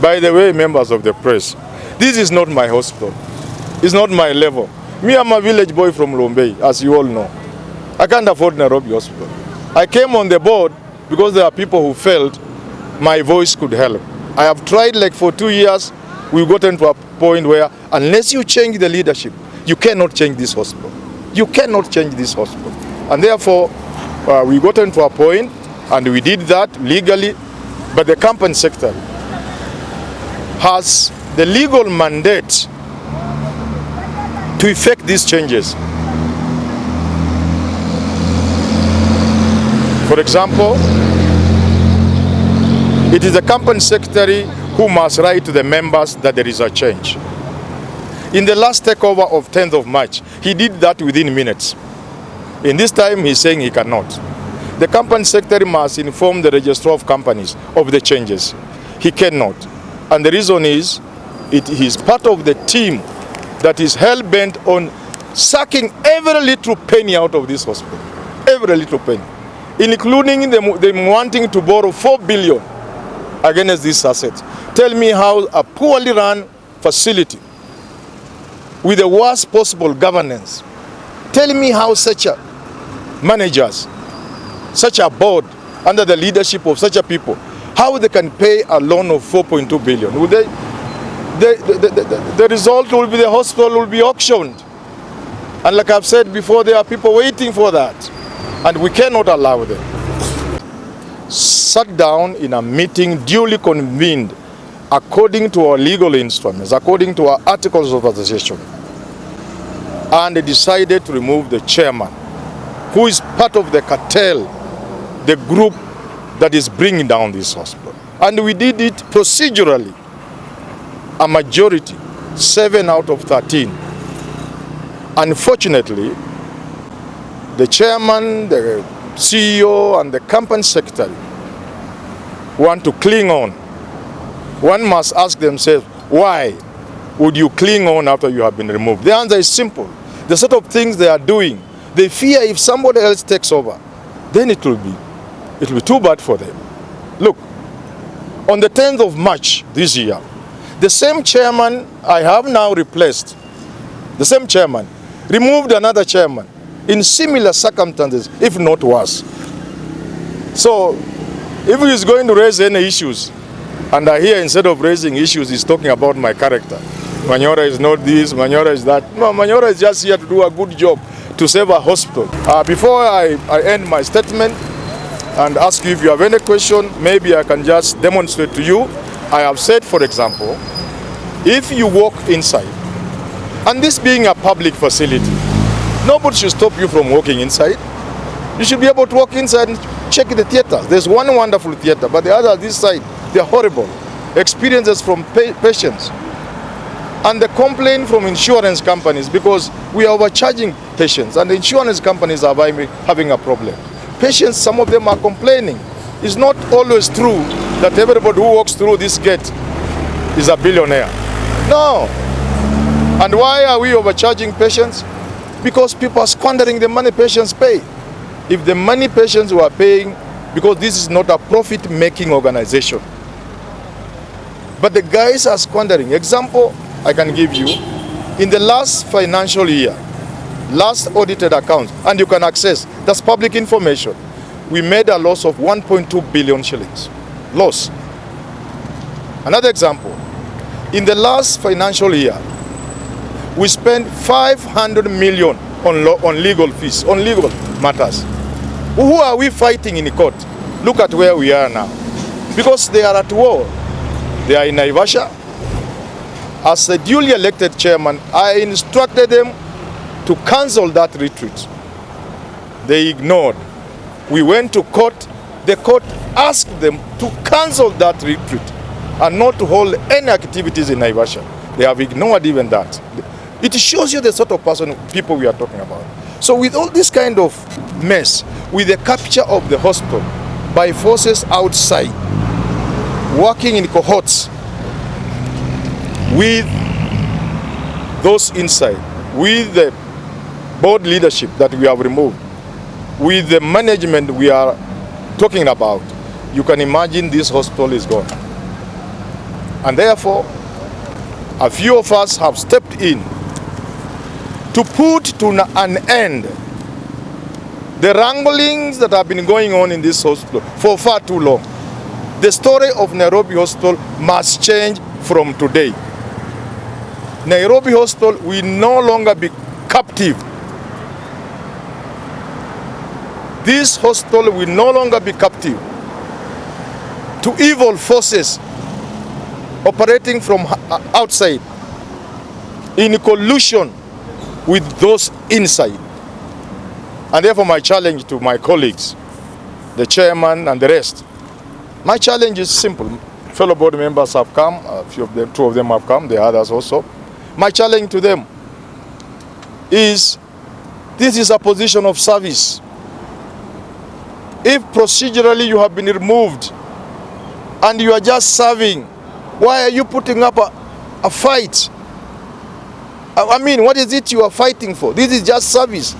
By the way, members of the press, this is not my hospital. It's not my level. Me, I'm a village boy from Lombei, as you all know. I can't afford Nairobi Hospital. I came on the board because there are people who felt my voice could help. I have tried like for 2 years. We've gotten to a point where unless you change the leadership, you cannot change this hospital. You cannot change this hospital. And therefore, we got into a point, and we did that legally, but the company sector has the legal mandate to effect these changes. For example, it is the company secretary who must write to the members that there is a change. In the last takeover of 10th of March, he did that within minutes. In this time, he's saying he cannot. The company secretary must inform the registrar of companies of the changes. He cannot. And the reason is, he's part of the team that is hell-bent on sucking every little penny out of this hospital. Every little penny. Including them wanting to borrow 4 billion against this asset. Tell me how a poorly run facility with the worst possible governance, tell me how such a managers, such a board under the leadership of such a people, how they can pay a loan of 4.2 billion. Will they, the result will be the hospital will be auctioned. And like I've said before, there are people waiting for that. And we cannot allow them. Sat down in a meeting duly convened according to our legal instruments, according to our articles of association, and they decided to remove the chairman, who is part of the cartel, the group that is bringing down this hospital. And we did it procedurally. A majority, 7 out of 13. Unfortunately, the chairman, the CEO, and the company secretary want to cling on. One must ask themselves, why would you cling on after you have been removed? The answer is simple. The sort of things they are doing, they fear if somebody else takes over, then it will be too bad for them. Look, on the 10th of March this year, the same chairman I have now replaced, the same chairman, removed another chairman in similar circumstances, if not worse. So, if he is going to raise any issues, and I hear instead of raising issues, he's talking about my character. Manyora is not this, Manyora is that. No, Manyora is just here to do a good job to save a hospital. Before I end my statement and ask you if you have any question, maybe I can just demonstrate to you. I have said, for example, if you walk inside, and this being a public facility, nobody should stop you from walking inside. You should be able to walk inside and check the theaters. There's one wonderful theater, but the other this side, they're horrible. Experiences from patients. And the complaint from insurance companies, because we are overcharging patients, and the insurance companies are having a problem. Patients, some of them are complaining. It's not always true that everybody who walks through this gate is a billionaire. No. And why are we overcharging patients? Because people are squandering the money patients pay. If the money patients were paying, because this is not a profit-making organization, but the guys are squandering. Example I can give you, in the last financial year, last audited accounts, and you can access, that's public information, we made a loss of 1.2 billion shillings. Loss. Another example, in the last financial year, we spent 500 million on legal fees, on legal matters. Who are we fighting in court? Look at where we are now. Because they are at war. They are in Naivasha. As a duly elected chairman, I instructed them to cancel that retreat. They ignored. We went to court. The court asked them to cancel that retreat and not to hold any activities in Naivasha. They have ignored even that. It shows you the sort of people we are talking about. So with all this kind of mess, with the capture of the hospital by forces outside, working in cohorts with those inside, with the board leadership that we have removed, with the management we are talking about, you can imagine this hospital is gone. And therefore, a few of us have stepped in to put to an end the wranglings that have been going on in this hospital for far too long. The story of Nairobi Hospital must change from today. Nairobi Hospital will no longer be captive. This hospital will no longer be captive to evil forces operating from outside in collusion with those inside. And therefore my challenge to my colleagues, the chairman and the rest, my challenge is simple. Fellow board members have come, a few of them, 2 of them have come, the others also. My challenge to them is, this is a position of service. If procedurally you have been removed and you are just serving, why are you putting up a fight? I mean, what is it you are fighting for? This is just service.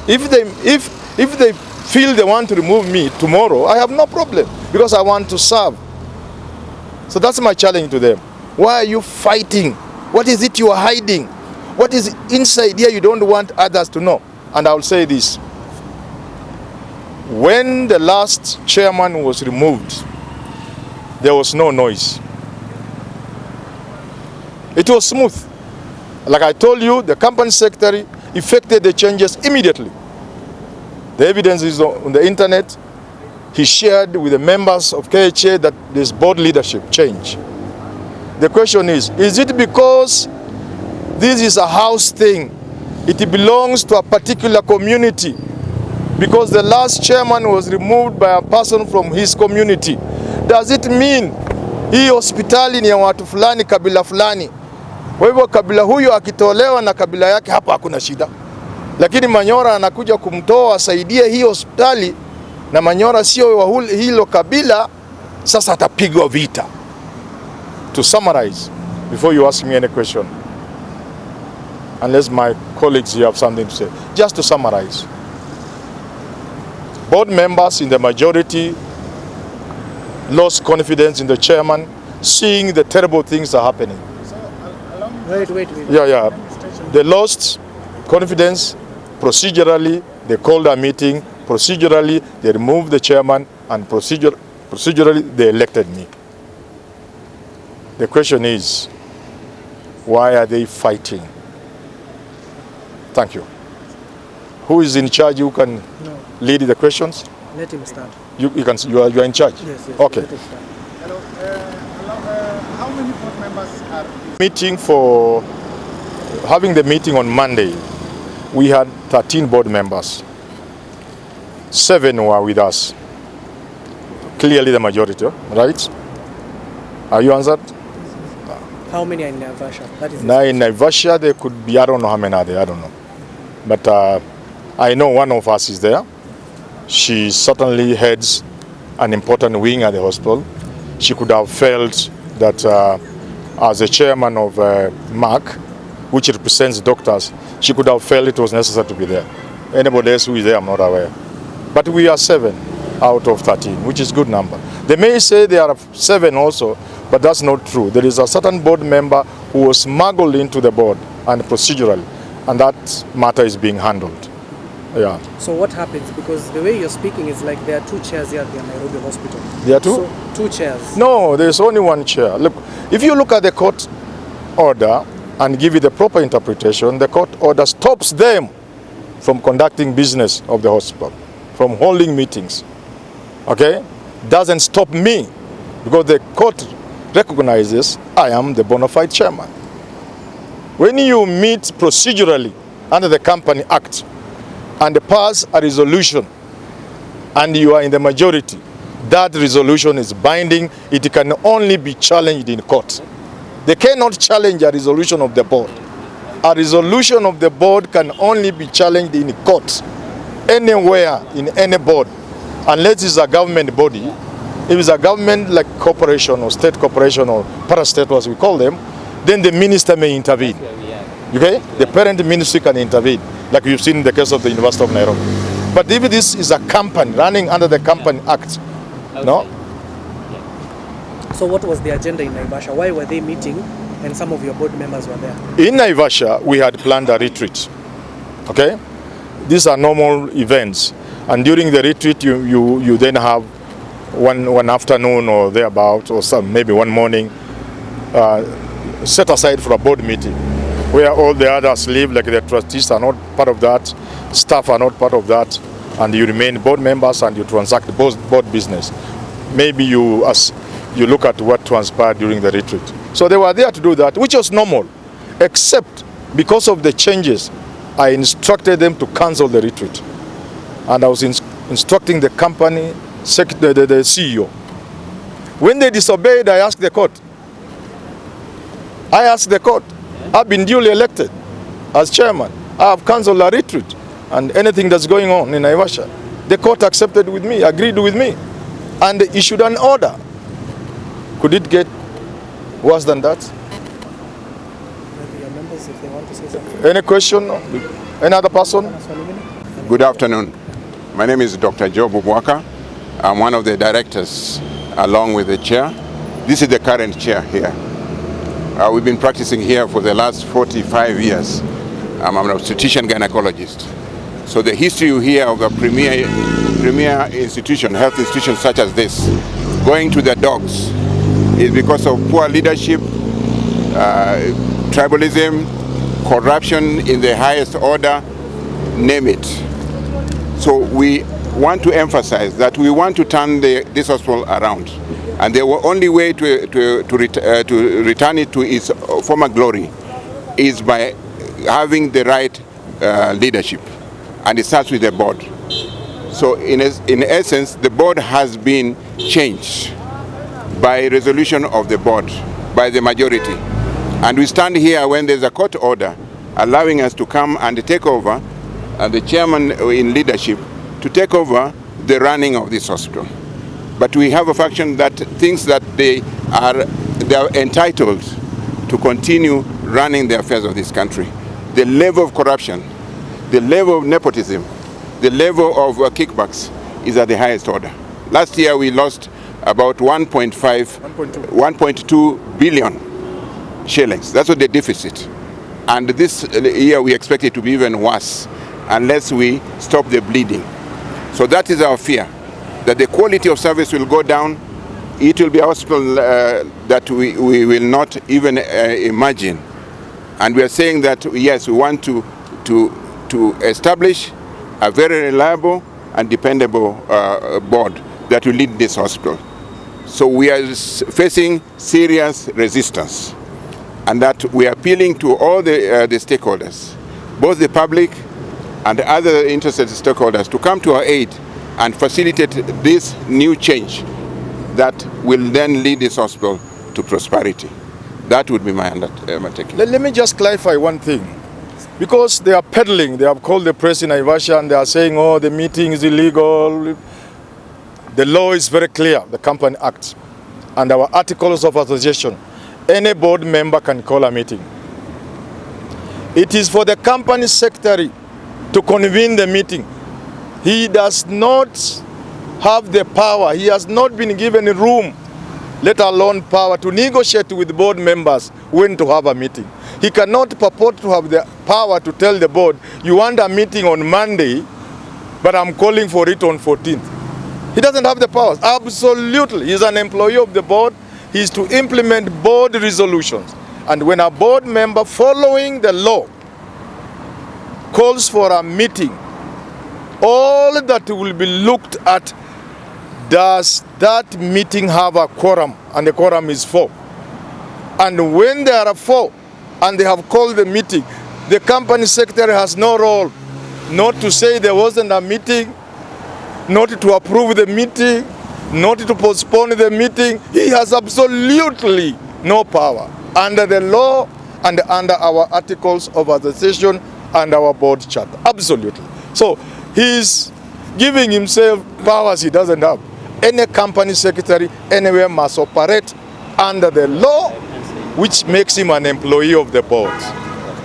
If they feel they want to remove me tomorrow, I have no problem, because I want to serve. So that's my challenge to them. Why are you fighting? What is it you are hiding? What is inside here you don't want others to know? And I will say this. When the last chairman was removed, there was no noise. It was smooth. Like I told you, the company secretary effected the changes immediately. The evidence is on the internet. He shared with the members of KHA that there's board leadership change. The question is it because this is a house thing? It belongs to a particular community. Because the last chairman was removed by a person from his community. Does it mean hii hospitali ni ya watu fulani, kabila fulani? Kwa hivyo kabila huyo akitolewa na kabila yake, hapa hakuna shida. Lakini Manyora anakuja kumtoa asaidie hii hospitali, na Manyora sio wa hilo kabila, sasa atapigwa vita. To summarize, before you ask me any question, unless my colleagues here have something to say, just to summarize, board members in the majority lost confidence in the chairman, seeing the terrible things that are happening. Wait. Yeah. They lost confidence. Procedurally, they called a meeting. Procedurally, they removed the chairman, and procedurally, they elected me. The question is, why are they fighting? Thank you. Who is in charge? You can lead the questions. Let him start. You are in charge. Yes. Okay. Let him start. Hello. How many board members are Meeting for having the meeting on Monday, we had 13 board members. 7 were with us. Clearly the majority, right? Are you answered? How many are in Naivasha? That is Now in Naivasha there could be, I don't know how many are there, I don't know. But I know one of us is there. She certainly heads an important wing at the hospital. She could have felt that as a chairman of MAC, which represents doctors, she could have felt it was necessary to be there. Anybody else who is there, I'm not aware. But we are 7 out of 13, which is a good number. They may say there are 7 also, but that's not true. There is a certain board member who was smuggled into the board and procedurally, and that matter is being handled. Yeah. So what happens? Because the way you're speaking is like there are 2 chairs here at the Nairobi hospital. There are 2? So 2 chairs. No, there's only 1 chair. Look, if you look at the court order and give it the proper interpretation, the court order stops them from conducting business of the hospital, from holding meetings. Okay? Doesn't stop me, because the court recognizes I am the bona fide chairman. When you meet procedurally under the Company Act and pass a resolution and you are in the majority, that resolution is binding. It can only be challenged in court. They cannot challenge a resolution of the board. A resolution of the board can only be challenged in court, anywhere, in any board, unless it's a government body. If it's a government like corporation or state corporation or parastate, as we call them, then the minister may intervene. Okay? The parent ministry can intervene, like you've seen in the case of the University of Nairobi. But if this is a company running under the Company Act, no? So what was the agenda in Naivasha? Why were they meeting and some of your board members were there? In Naivasha, we had planned a retreat. Okay? These are normal events. And during the retreat, you then have one afternoon or thereabout, or maybe one morning, set aside for a board meeting, where all the others live, like the trustees are not part of that, staff are not part of that, and you remain board members and you transact board business. Maybe you look at what transpired during the retreat. So they were there to do that, which was normal, except because of the changes, I instructed them to cancel the retreat. And I was instructing the company, the CEO. When they disobeyed, I asked the court. I've been duly elected as chairman. I have cancelled a retreat and anything that's going on in Naivasha. The court accepted with me, agreed with me, and issued an order. Could it get worse than that? Maybe your members, if they want to say something. Any question? Any other person? Good afternoon. My name is Dr. Job Ubwaka. I'm one of the directors along with the chair. This is the current chair here. We've been practicing here for the last 45 years. I'm an obstetrician gynecologist. So the history you hear of a premier institution, health institution such as this, going to the dogs, is because of poor leadership, tribalism, corruption in the highest order, name it. So we want to emphasize that we want to turn this hospital around. And the only way to return it to its former glory is by having the right leadership. And it starts with the board. So in essence, the board has been changed by resolution of the board, by the majority. And we stand here when there's a court order allowing us to come and take over, and the chairman in leadership to take over the running of this hospital. But we have a faction that thinks that they are entitled to continue running the affairs of this country. The level of corruption, the level of nepotism, the level of kickbacks is at the highest order. Last year we lost about 1.2 billion shillings. That's what the deficit. And this year we expect it to be even worse unless we stop the bleeding. So that is our fear, that the quality of service will go down. It will be a hospital that we will not even imagine. And we are saying that, yes, we want to establish a very reliable and dependable board that will lead this hospital. So we are facing serious resistance, and that we are appealing to all the stakeholders, both the public and other interested stakeholders, to come to our aid and facilitate this new change that will then lead this hospital to prosperity. That would be my undertaking. Let me just clarify one thing. Because they are peddling, they have called the press in Naivasha and they are saying, oh, the meeting is illegal. The law is very clear, the Company Act, and our articles of association. Any board member can call a meeting. It is for the company secretary to convene the meeting. He does not have the power. He has not been given room, let alone power, to negotiate with board members when to have a meeting. He cannot purport to have the power to tell the board, you want a meeting on Monday, but I'm calling for it on 14th. He doesn't have the powers. Absolutely. He's an employee of the board. He's to implement board resolutions. And when a board member following the law calls for a meeting, all that will be looked at, does that meeting have a quorum? And the quorum is 4. And when there are 4 and they have called the meeting, the company secretary has no role, not to say there wasn't a meeting, not to approve the meeting, not to postpone the meeting. He has absolutely no power under the law and under our articles of association and our board charter. Absolutely. So he's giving himself powers he doesn't have. Any company secretary anywhere must operate under the law, which makes him an employee of the board.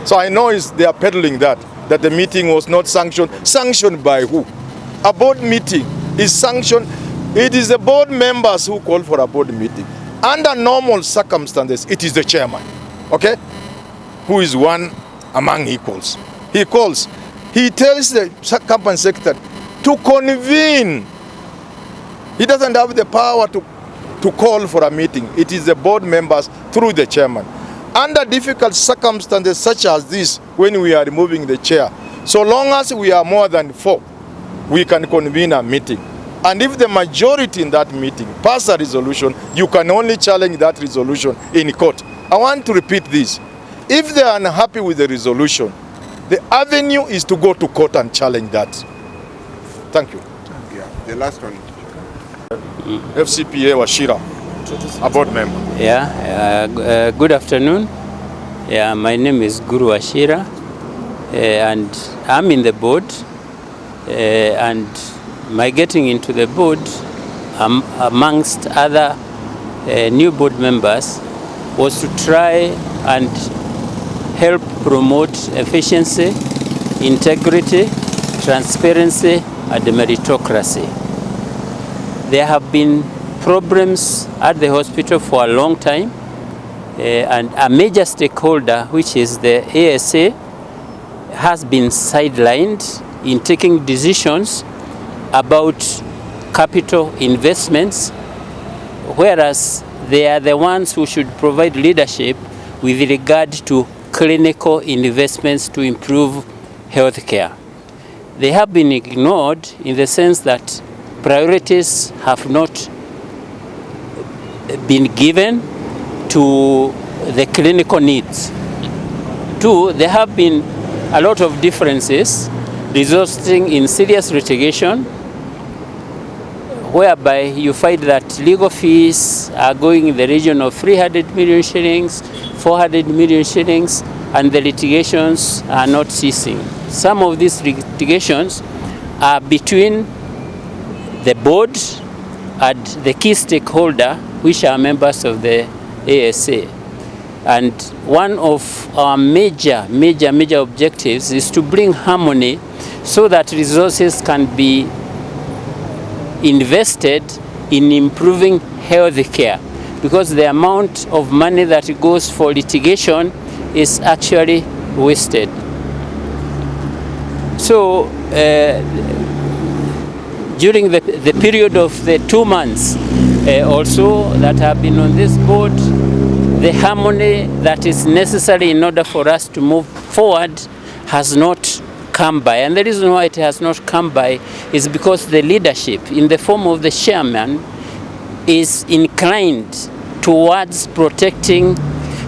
So I know they are peddling that the meeting was not sanctioned. Sanctioned by who? A board meeting is sanctioned. It is the board members who call for a board meeting. Under normal circumstances, it is the chairman, okay, who is one among equals. He calls, he tells the company secretary to convene. He doesn't have the power to call for a meeting. It is the board members through the chairman. Under difficult circumstances such as this, when we are removing the chair, so long as we are more than 4, we can convene a meeting. And if the majority in that meeting pass a resolution, you can only challenge that resolution in court. I want to repeat this. If they are unhappy with the resolution, the avenue is to go to court and challenge that. Thank you. Yeah, the last one. FCPA Washira, a board member. Yeah, good afternoon. Yeah, my name is Guru Washira, and I'm in the board. And my getting into the board, amongst other new board members, was to try and help promote efficiency, integrity, transparency, and meritocracy. There have been problems at the hospital for a long time, and a major stakeholder, which is the ASA, has been sidelined in taking decisions about capital investments, whereas they are the ones who should provide leadership with regard to clinical investments to improve healthcare. They have been ignored in the sense that priorities have not been given to the clinical needs. 2, there have been a lot of differences resulting in serious litigation, whereby you find that legal fees are going in the region of 300 million shillings, 400 million shillings, and the litigations are not ceasing. Some of these litigations are between the board and the key stakeholder, which are members of the ASA. And one of our major objectives is to bring harmony so that resources can be invested in improving health care, because the amount of money that goes for litigation is actually wasted. So during the period of the 2 months also that have been on this board, the harmony that is necessary in order for us to move forward has not come by. And the reason why it has not come by is because the leadership, in the form of the chairman, is inclined towards protecting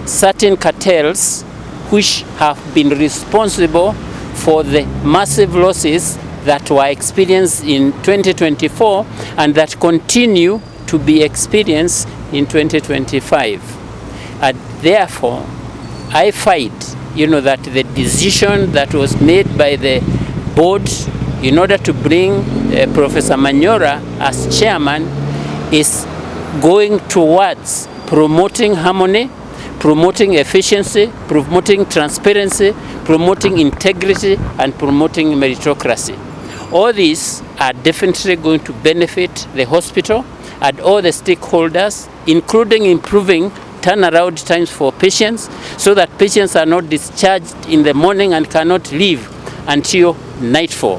certain cartels which have been responsible for the massive losses that were experienced in 2024 and that continue to be experienced in 2025. And therefore, I fight, that the decision that was made by the board in order to bring Professor Manyora as chairman is going towards promoting harmony, promoting efficiency, promoting transparency, promoting integrity, and promoting meritocracy. All these are definitely going to benefit the hospital and all the stakeholders, including improving turnaround times for patients so that patients are not discharged in the morning and cannot leave until nightfall,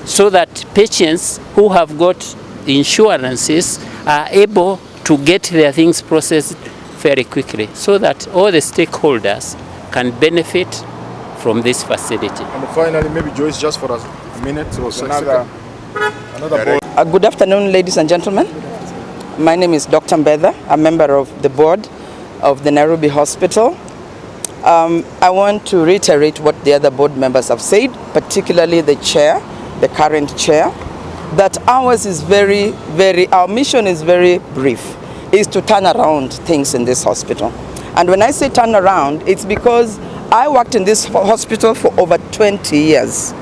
so that patients who have got insurances are able to get their things processed very quickly, so that all the stakeholders can benefit from this facility. And finally, maybe Joyce, just for a minute or so. Another board. Good afternoon, ladies and gentlemen. My name is Dr. Mbeda, a member of the board of the Nairobi Hospital. I want to reiterate what the other board members have said, particularly the chair, the current chair, that ours is our mission is very brief, is to turn around things in this hospital. And when I say turn around, it's because I worked in this hospital for over 20 years,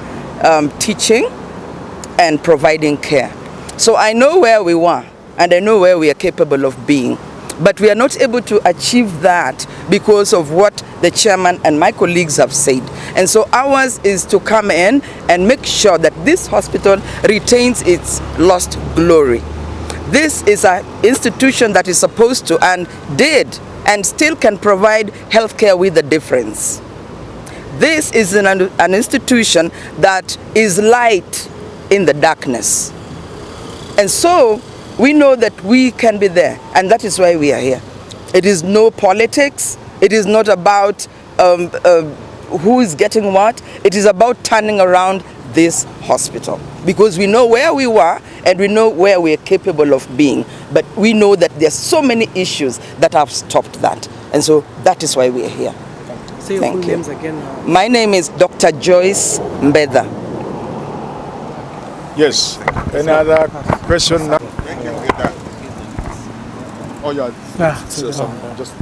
teaching and providing care. So I know where we were, and I know where we are capable of being. But we are not able to achieve that because of what the chairman and my colleagues have said. And so ours is to come in and make sure that this hospital retains its lost glory. This is an institution that is supposed to and did and still can provide healthcare with a difference. This is an institution that is light in the darkness. And so we know that we can be there, and that is why we are here. It is no politics. It is not about who is getting what. It is about turning around this hospital, because we know where we were and we know where we are capable of being, but we know that there's so many issues that have stopped that, and so that is why we are here. Say your full names again. My name is Dr. Joyce Mbeda. Yes. Any other question? Thank you. Oh yeah. Yeah. So, just